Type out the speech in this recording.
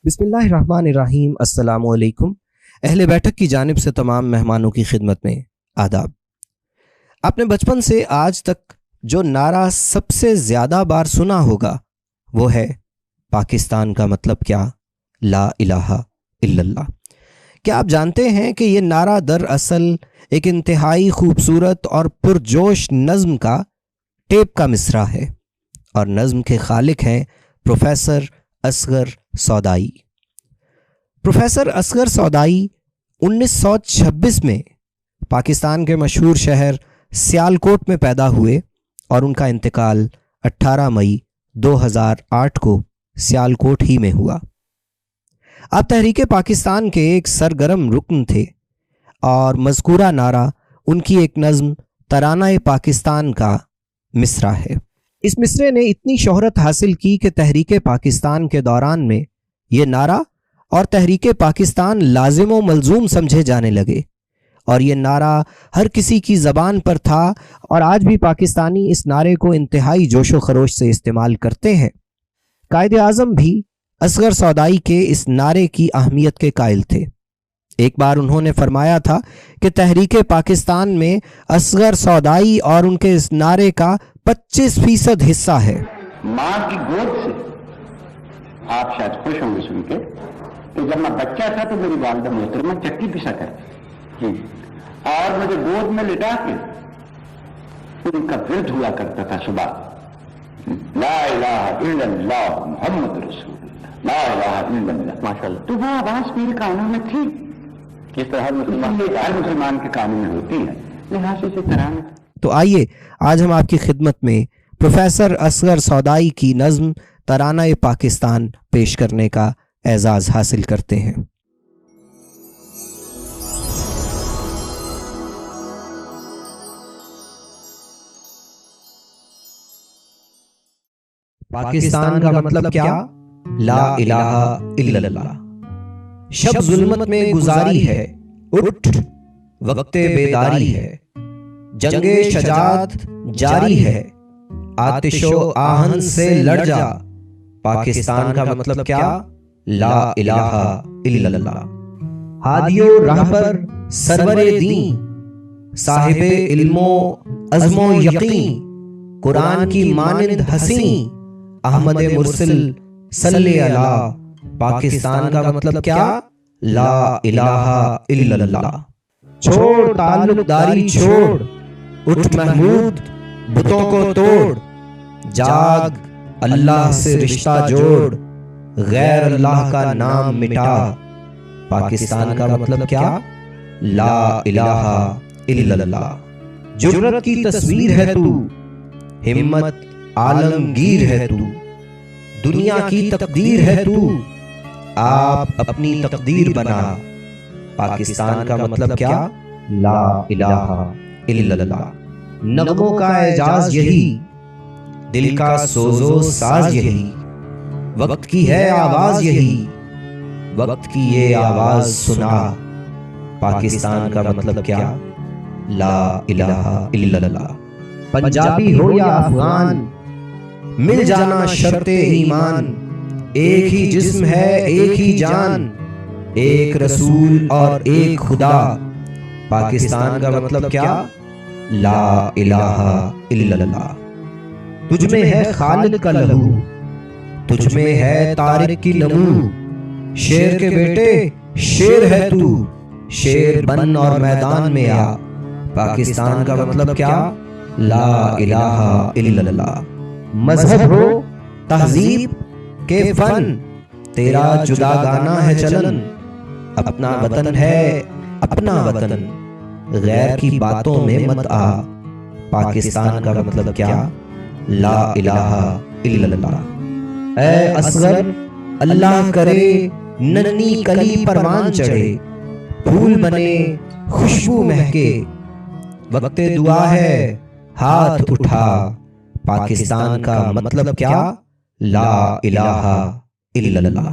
بسم اللہ الرحمن الرحیم۔ السلام علیکم۔ اہل بیٹھک کی جانب سے تمام مہمانوں کی خدمت میں آداب۔ آپ نے بچپن سے آج تک جو نعرہ سب سے زیادہ بار سنا ہوگا وہ ہے پاکستان کا مطلب کیا، لا الہ الا اللہ۔ کیا آپ جانتے ہیں کہ یہ نعرہ دراصل ایک انتہائی خوبصورت اور پرجوش نظم کا ٹیپ کا مصرع ہے، اور نظم کے خالق ہیں پروفیسر اصغر سودائی۔ پروفیسر اصغر سودائی 1926 میں پاکستان کے مشہور شہر سیالکوٹ میں پیدا ہوئے اور ان کا انتقال 18 مئی 2008 کو سیالکوٹ ہی میں ہوا۔ آپ تحریک پاکستان کے ایک سرگرم رکن تھے اور مذکورہ نعرہ ان کی ایک نظم ترانہ پاکستان کا مصرع ہے۔ اس مصرعے نے اتنی شہرت حاصل کی کہ تحریک پاکستان کے دوران میں یہ نعرہ اور تحریک پاکستان لازم و ملزوم سمجھے جانے لگے، اور یہ نعرہ ہر کسی کی زبان پر تھا، اور آج بھی پاکستانی اس نعرے کو انتہائی جوش و خروش سے استعمال کرتے ہیں۔ قائد اعظم بھی اصغر سودائی کے اس نعرے کی اہمیت کے قائل تھے۔ ایک بار انہوں نے فرمایا تھا کہ تحریک پاکستان میں اصغر سودائی اور ان کے اس نعرے کا 25% حصہ ہے۔ ماں کی گود سے آپ شاید خوش ہوں گے سن کے کہ جب میں بچہ تھا تو میری والدہ محترمہ چکی پسا کرتی اور مجھے گود میں لٹا کے ان کا ورد ہوا کرتا تھا صبح، لا الہ الا اللہ محمد رسول اللہ، لا الہ الا اللہ، ماشاءاللہ۔ تو وہ آواز میرے کانوں میں تھی، جس طرح ہر مسلمان کے کانوں میں ہوتی ہے، لہٰذا سے ترانہ۔ تو آئیے آج ہم آپ کی خدمت میں پروفیسر اصغر سودائی کی نظم ترانہ پاکستان پیش کرنے کا اعزاز حاصل کرتے ہیں۔ پاکستان کا مطلب کیا، لا الہ الا اللہ۔ شب ظلمت میں گزاری ہے، اٹھ وقت بیداری ہے، جنگ شجاعت جاری ہے، آتش و آہن سے لڑ جا۔ پاکستان کا مطلب کیا، لا الہ الا اللہ۔ ہادی و رہبر سرور دین، صاحب علم و عزم و یقین، قرآن کی مانند حسین، احمد مرسل صلی علی۔ پاکستان کا مطلب کیا، لا الہ الا اللہ۔ چھوڑ تعلق داری چھوڑ، اٹھ محمود بتوں کو توڑ، جاگ اللہ سے رشتہ جوڑ، غیر اللہ کا نام مٹا۔ پاکستان کا مطلب کیا، لا الہ الا اللہ۔ جرأت کی تصویر ہے تو، ہمت عالمگیر ہے تو، دنیا کی تقدیر ہے تو، آپ اپنی تقدیر بنا۔ پاکستان کا مطلب کیا، لا الہ الا اللہ۔ نغموں کا اعجاز یہی، دل کا سوز و ساز یہی، وقت کی ہے آواز یہی، وقت کی یہ آواز سنا۔ پاکستان کا مطلب کیا، لا الہ الا اللہ۔ پنجابی ہو یا افغان، مل جانا شرط ایمان، ایک ہی جسم ہے ایک ہی جان، ایک رسول اور ایک خدا۔ پاکستان کا مطلب کیا، لا الہ الا اللہ۔ تجھ میں ہے خالد کا لہو، تجھ میں ہے طارق کی نمو، شیر کے بیٹے شیر ہے تو، شیر بن اور میدان میں آ۔ پاکستان کا مطلب کیا، لا الہ الا اللہ۔ مذہب ہو تہذیب کے فن، تیرا جدا گانا ہے چلن، اپنا وطن ہے اپنا وطن، غیر کی باتوں میں مت آ۔ پاکستان کا مطلب کیا، لا الہ الا اللہ۔ اے اصغر اللہ کرے ننھی کلی پروان چڑھے، پھول بنے خوشبو مہکے، وقت دعا ہے ہاتھ اٹھا۔ پاکستان کا مطلب کیا، لا الہ الا اللہ۔